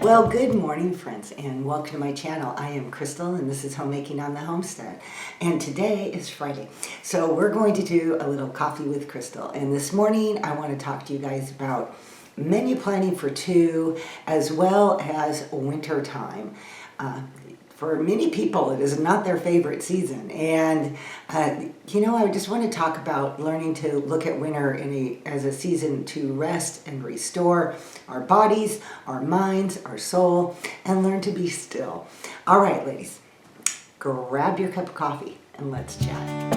Well, good morning, friends, and welcome to my channel. I am Crystal, and this is Homemaking on the Homestead. And today is Friday, so we're going to do a little coffee with Crystal. And this morning, I want to talk to you guys about menu planning for two, as well as winter time. For many people, it is not their favorite season. And, I just want to talk about learning to look at winter as a season to rest and restore our bodies, our minds, our soul, and learn to be still. All right, ladies, grab your cup of coffee and let's chat.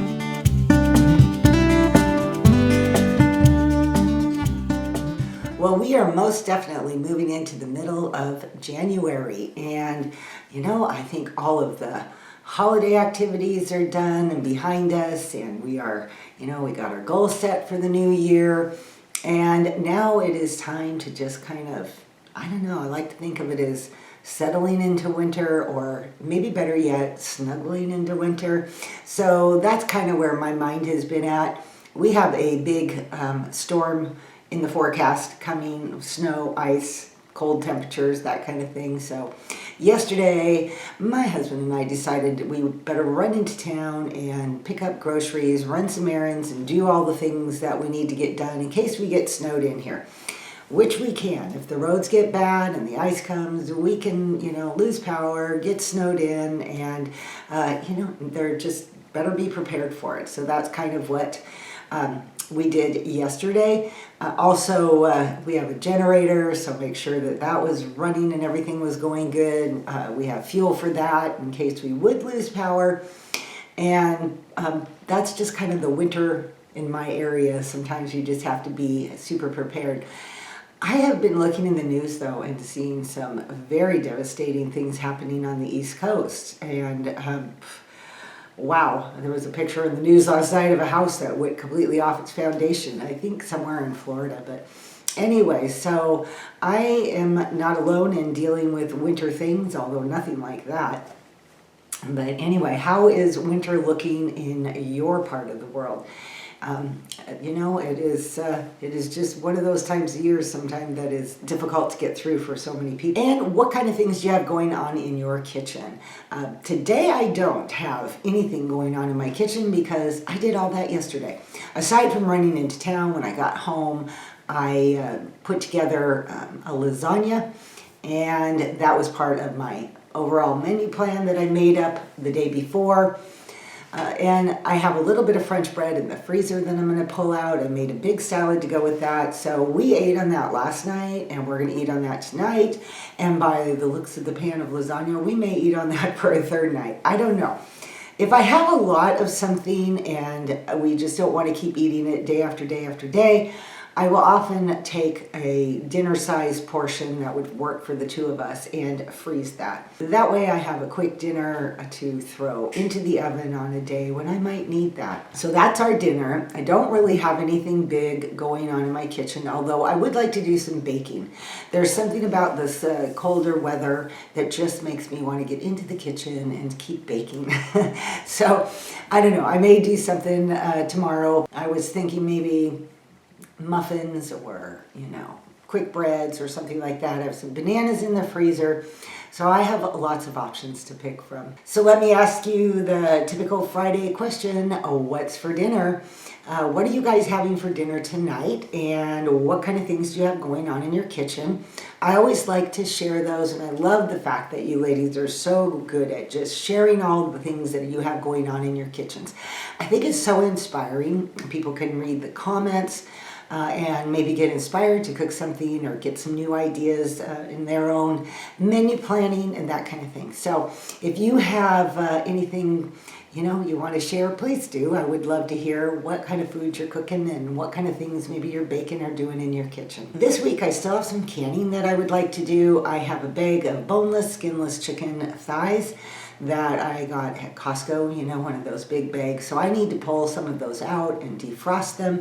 Well, we are most definitely moving into the middle of January, and I think all of the holiday activities are done and behind us, and we are, we got our goals set for the new year, and now it is time to just kind of, I like to think of it as settling into winter, or maybe better yet, snuggling into winter. So that's kind of where my mind has been at. We have a big storm in the forecast coming, snow, ice, cold temperatures, that kind of thing. So yesterday, my husband and I decided we would better run into town and pick up groceries, run some errands, and do all the things that we need to get done in case we get snowed in here, which we can. If the roads get bad and the ice comes, we can, lose power, get snowed in, and, they're just better be prepared for it. So that's kind of what we did yesterday. We have a generator, so make sure that was running and everything was going good. We have fuel for that in case we would lose power. And that's just kind of the winter in my area. Sometimes you just have to be super prepared. I have been looking in the news, though, and seeing some very devastating things happening on the East Coast. And wow, there was a picture in the news last night of a house that went completely off its foundation, I think somewhere in Florida. But anyway, so I am not alone in dealing with winter things, although nothing like that. But anyway, how is winter looking in your part of the world? It is just one of those times of year sometimes that is difficult to get through for so many people. And what kind of things do you have going on in your kitchen? Today I don't have anything going on in my kitchen because I did all that yesterday. Aside from running into town, when I got home, I put together a lasagna, and that was part of my overall menu plan that I made up the day before. And I have a little bit of French bread in the freezer that I'm going to pull out. I made a big salad to go with that. So we ate on that last night, and we're going to eat on that tonight. And by the looks of the pan of lasagna, we may eat on that for a third night. I don't know. If I have a lot of something and we just don't want to keep eating it day after day after day, I will often take a dinner-sized portion that would work for the two of us and freeze that. That way I have a quick dinner to throw into the oven on a day when I might need that. So that's our dinner. I don't really have anything big going on in my kitchen, although I would like to do some baking. There's something about this colder weather that just makes me want to get into the kitchen and keep baking. So I don't know. I may do something tomorrow. I was thinking maybe muffins or, quick breads or something like that. I have some bananas in the freezer. So I have lots of options to pick from. So let me ask you the typical Friday question. What's for dinner? What are you guys having for dinner tonight? And what kind of things do you have going on in your kitchen? I always like to share those, and I love the fact that you ladies are so good at just sharing all the things that you have going on in your kitchens. I think it's so inspiring. People can read the comments and maybe get inspired to cook something or get some new ideas in their own menu planning and that kind of thing. So if you have anything you want to share, please do. I would love to hear what kind of food you're cooking and what kind of things maybe you're baking or doing in your kitchen. This week I still have some canning that I would like to do. I have a bag of boneless, skinless chicken thighs that I got at Costco, one of those big bags. So I need to pull some of those out and defrost them,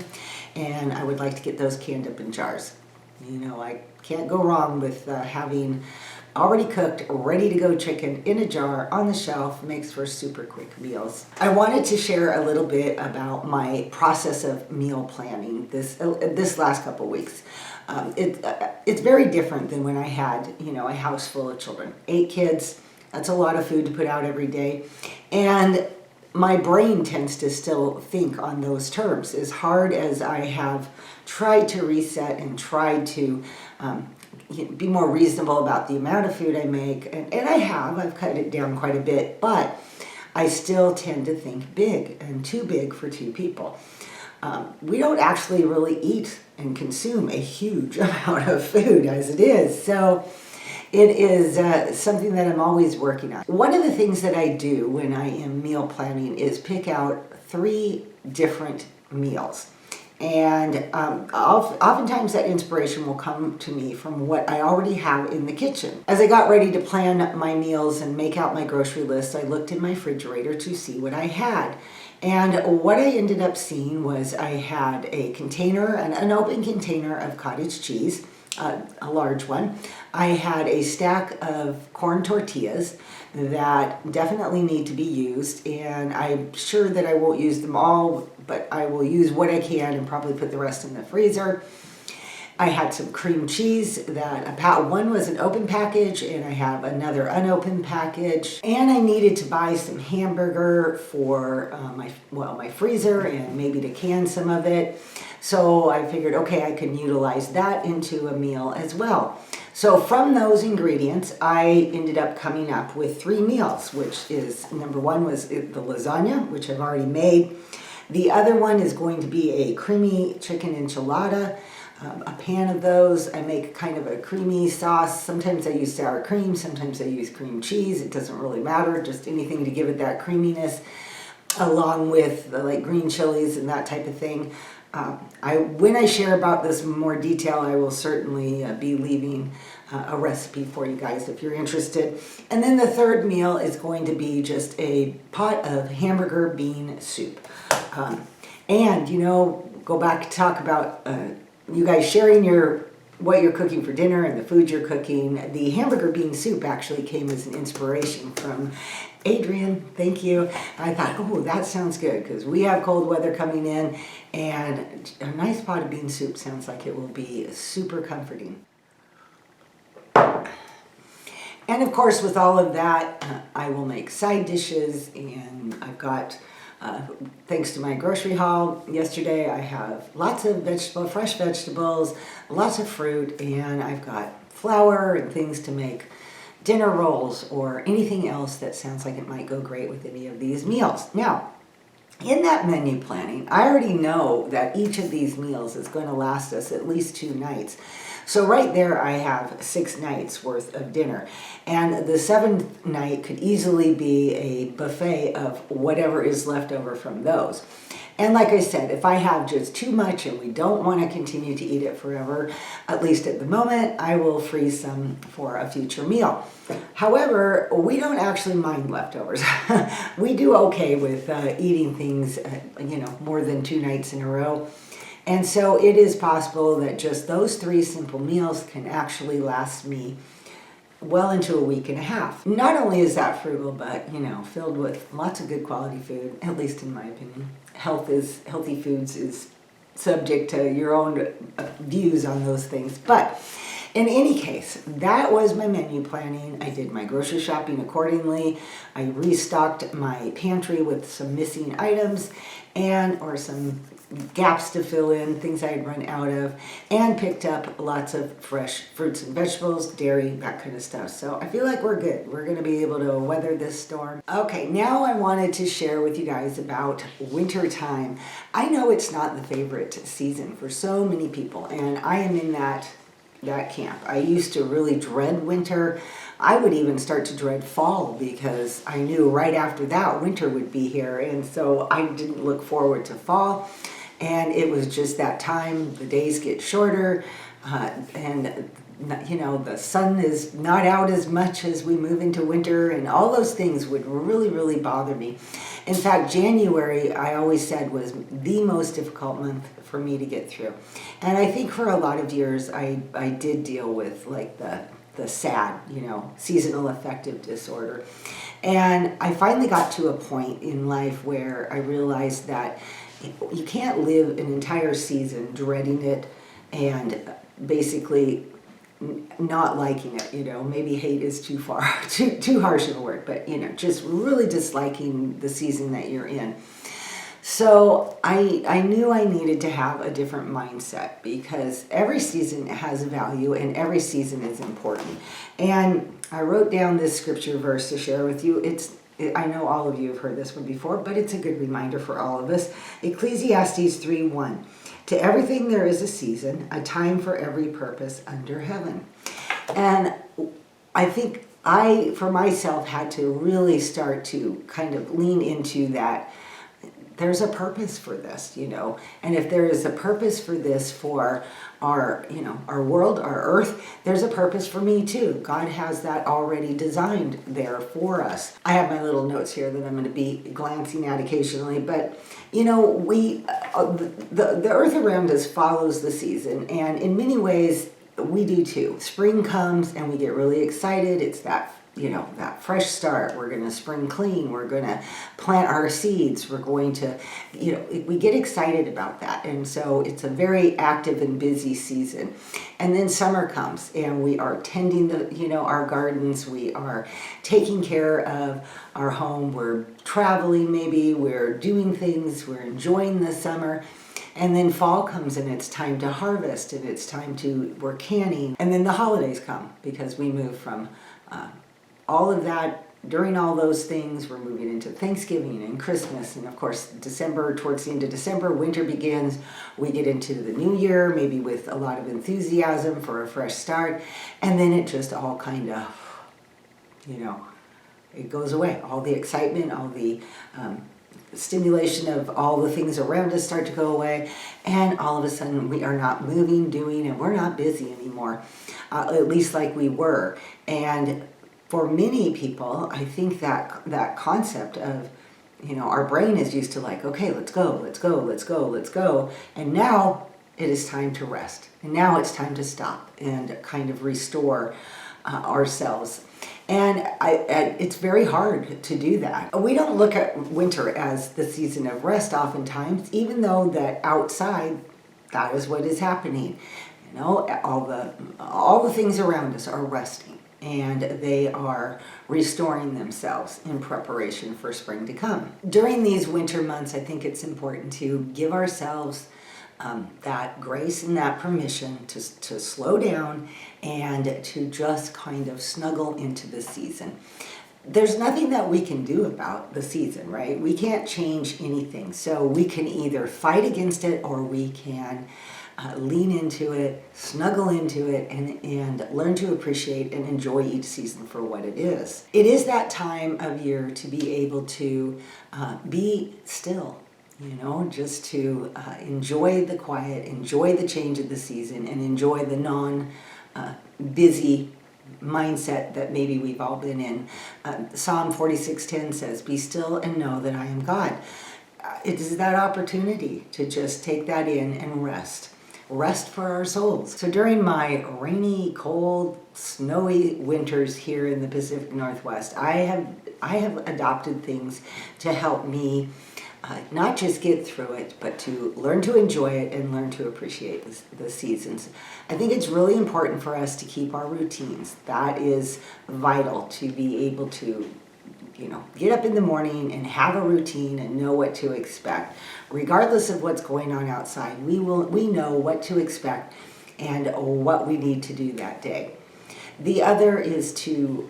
and I would like to get those canned up in jars. I can't go wrong with having already cooked, ready to go chicken in a jar on the shelf, makes for super quick meals. I wanted to share a little bit about my process of meal planning this last couple weeks. It's very different than when I had, a house full of children. 8 kids, that's a lot of food to put out every day. And my brain tends to still think on those terms. As hard as I have tried to reset and tried to be more reasonable about the amount of food I make, and I've cut it down quite a bit, but I still tend to think big and too big for 2 people. We don't actually really eat and consume a huge amount of food as it is, so it is something that I'm always working on. One of the things that I do when I am meal planning is pick out 3 different meals. And oftentimes that inspiration will come to me from what I already have in the kitchen. As I got ready to plan my meals and make out my grocery list, I looked in my refrigerator to see what I had. And what I ended up seeing was I had a container, an open container of cottage cheese, a large one. I had a stack of corn tortillas that definitely need to be used, and I'm sure that I won't use them all, but I will use what I can and probably put the rest in the freezer. I had some cream cheese one was an open package, and I have another unopened package. And I needed to buy some hamburger for my freezer and maybe to can some of it. So I figured, okay, I can utilize that into a meal as well. So from those ingredients, I ended up coming up with 3 meals, which is, number 1 was the lasagna, which I've already made. The other one is going to be a creamy chicken enchilada. A pan of those. I make kind of a creamy sauce. Sometimes I use sour cream, sometimes I use cream cheese. It doesn't really matter, just anything to give it that creaminess, along with like green chilies and that type of thing. When I share about this in more detail, I will certainly be leaving a recipe for you guys if you're interested. And then the third meal is going to be just a pot of hamburger bean soup. Go back to talk about you guys sharing what you're cooking for dinner and the food you're cooking. The hamburger bean soup actually came as an inspiration from Adrian. Thank you. I thought, oh, that sounds good, because we have cold weather coming in, and a nice pot of bean soup sounds like it will be super comforting. And of course, with all of that, I will make side dishes, and I've got thanks to my grocery haul yesterday, I have lots of fresh vegetables, lots of fruit, and I've got flour and things to make dinner rolls or anything else that sounds like it might go great with any of these meals. Now, in that menu planning, I already know that each of these meals is going to last us at least 2 nights. So right there I have 6 nights worth of dinner. And the 7th night could easily be a buffet of whatever is left over from those. And like I said, if I have just too much and we don't want to continue to eat it forever, at least at the moment, I will freeze some for a future meal. However, we don't actually mind leftovers. We do okay with eating things, more than 2 nights in a row. And so it is possible that just those 3 simple meals can actually last me well into a week and a half. Not only is that frugal, but, filled with lots of good quality food, at least in my opinion. Healthy foods is subject to your own views on those things. But in any case, that was my menu planning. I did my grocery shopping accordingly. I restocked my pantry with some missing items or some gaps to fill in, things I'd run out of, and picked up lots of fresh fruits and vegetables, dairy, that kind of stuff. So I feel like we're good. We're going to be able to weather this storm. Okay, now I wanted to share with you guys about winter time. I know it's not the favorite season for so many people, and I am in that camp. I used to really dread winter. I would even start to dread fall because I knew right after that winter would be here, and so I didn't look forward to fall. And it was just that time, the days get shorter, and the sun is not out as much as we move into winter, and all those things would really, really bother me. In fact, January, I always said, was the most difficult month for me to get through. And I think for a lot of years, I did deal with like the the SAD, seasonal affective disorder. And I finally got to a point in life where I realized that you can't live an entire season dreading it and basically not liking it, maybe hate is too harsh of a word, but just really disliking the season that you're in. So I knew I needed to have a different mindset, because every season has value and every season is important. And I wrote down this scripture verse to share with you. I know all of you have heard this one before, but it's a good reminder for all of us. Ecclesiastes 3:1. To everything there is a season, a time for every purpose under heaven. And I think I, for myself, had to really start to kind of lean into that. There's a purpose for this, and if there is a purpose for this for our world, our earth, there's a purpose for me too. God has that already designed there for us. I have my little notes here that I'm going to be glancing at occasionally, but the earth around us follows the season, and in many ways we do too. Spring comes and we get really excited. It's that fresh start. We're going to spring clean. We're going to plant our seeds. We're going to, we get excited about that. And so it's a very active and busy season. And then summer comes and we are tending our gardens. We are taking care of our home. We're traveling maybe. We're doing things. We're enjoying the summer. And then fall comes and it's time to harvest and we're canning. And then the holidays come because we move from all of that. During all those things, we're moving into Thanksgiving and Christmas, and of course December, towards the end of December, winter begins. We get into the new year, maybe with a lot of enthusiasm for a fresh start, and then it just all kind of, it goes away. All the excitement, all the stimulation of all the things around us start to go away, and all of a sudden we are not moving, doing, and we're not busy anymore, at least like we were. And for many people, I think that concept of, our brain is used to okay, let's go. And now it is time to rest. And now it's time to stop and kind of restore ourselves. And it's very hard to do that. We don't look at winter as the season of rest oftentimes, even though that outside, that is what is happening. All the things around us are resting. And they are restoring themselves in preparation for spring to come. During these winter months, I think it's important to give ourselves that grace and that permission to slow down and to just kind of snuggle into the season. There's nothing that we can do about the season, right? We can't change anything. So we can either fight against it or we can lean into it, snuggle into it, and learn to appreciate and enjoy each season for what it is. It is that time of year to be able to be still, just to enjoy the quiet, enjoy the change of the season, and enjoy the non-busy mindset that maybe we've all been in. Psalm 46:10 says, "Be still and know that I am God." It is that opportunity to just take that in and rest for our souls. So during my rainy, cold, snowy winters here in the Pacific Northwest, I have adopted things to help me not just get through it, but to learn to enjoy it and learn to appreciate the seasons. I think it's really important for us to keep our routines. That is vital, to be able to get up in the morning and have a routine and know what to expect. Regardless of what's going on outside, we know what to expect and what we need to do that day. The other is to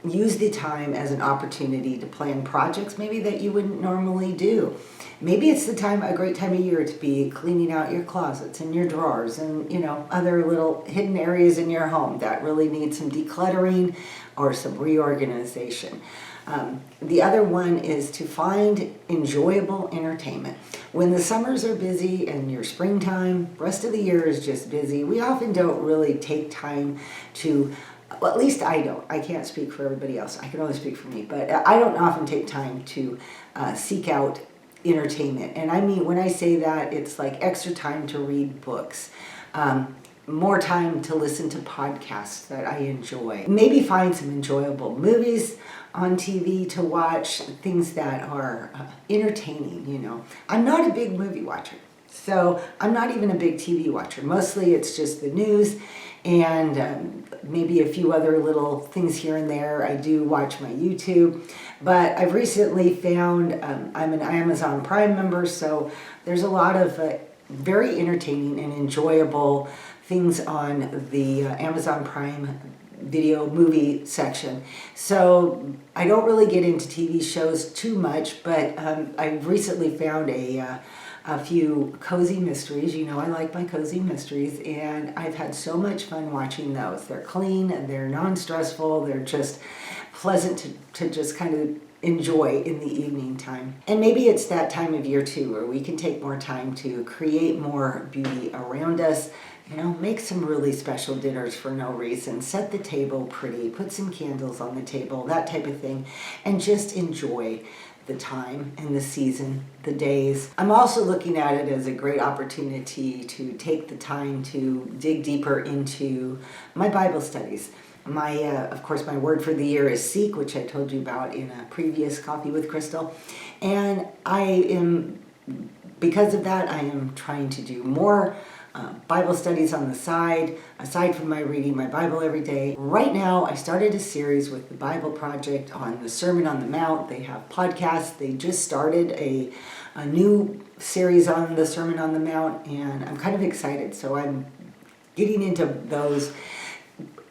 use the time as an opportunity to plan projects maybe that you wouldn't normally do. Maybe it's a great time of year to be cleaning out your closets and your drawers and other little hidden areas in your home that really need some decluttering or some reorganization. The other one is to find enjoyable entertainment. When the summers are busy and your springtime, rest of the year is just busy, we often don't really take time to, well, at least I don't. I can't speak for everybody else. I can only speak for me. But I don't often take time to seek out entertainment. And I mean, when I say that, it's like extra time to read books. more time to listen to podcasts that I enjoy. Maybe find some enjoyable movies on TV to watch, things that are entertaining, you know. I'm not a big movie watcher, so I'm not even a big TV watcher. Mostly it's just the news and maybe a few other little things here and there. I do watch my YouTube, but I've recently found, I'm an Amazon Prime member, so there's a lot of very entertaining and enjoyable things on the Amazon Prime video movie section. So I don't really get into TV shows too much, but I've recently found a few cozy mysteries. You know, I like my cozy mysteries, and I've had so much fun watching those. They're clean and they're non-stressful. They're just pleasant to just kind of enjoy in the evening time. And maybe it's that time of year too, where we can take more time to create more beauty around us. You know, make some really special dinners for no reason. Set the table pretty, put some candles on the table, that type of thing, and just enjoy the time and the season, the days. I'm also looking at it as a great opportunity to take the time to dig deeper into my Bible studies. My, of course, my word for the year is seek, which I told you about in a previous Coffee with Crystal. And because of that, I am trying to do more Bible studies on the side, aside from my reading my Bible every day. Right now, I started a series with the Bible Project on the Sermon on the Mount. They have podcasts. They just started a new series on the Sermon on the Mount, and I'm kind of excited. So I'm getting into those.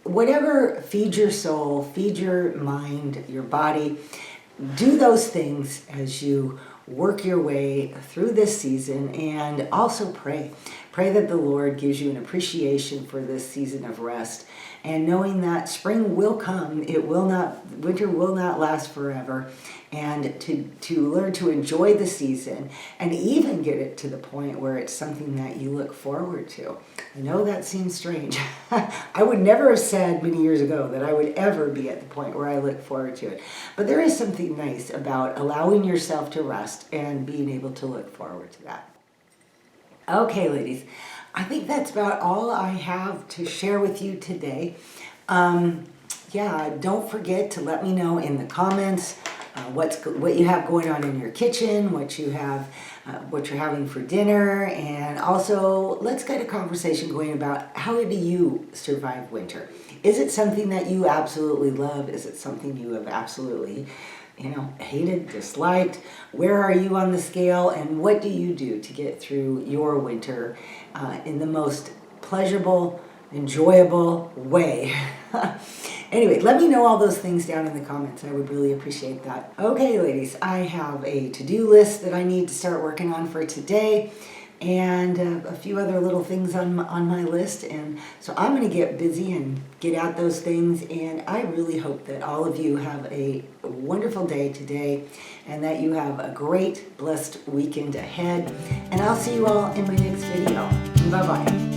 Whatever feeds your soul, feed your mind, your body, do those things as you work your way through this season, and also pray. Pray that the Lord gives you an appreciation for this season of rest, and knowing that spring will come, winter will not last forever, and to learn to enjoy the season and even get it to the point where it's something that you look forward to. I know that seems strange. I would never have said many years ago that I would ever be at the point where I look forward to it. But there is something nice about allowing yourself to rest and being able to look forward to that. Okay, ladies, I think that's about all I have to share with you today. Don't forget to let me know in the comments what you have going on in your kitchen, what you're having for dinner, and also let's get a conversation going about how do you survive winter. Is it something that you absolutely love? Is it something you have absolutely hated, disliked? Where are you on the scale, and what do you do to get through your winter in the most pleasurable, enjoyable way? Anyway, let me know all those things down in the comments. I would really appreciate that. Okay, ladies, I have a to-do list that I need to start working on for today, and a few other little things on my list, and so I'm going to get busy and get at those things, and I really hope that all of you have a wonderful day today, and that you have a great, blessed weekend ahead, and I'll see you all in my next video. Bye-bye.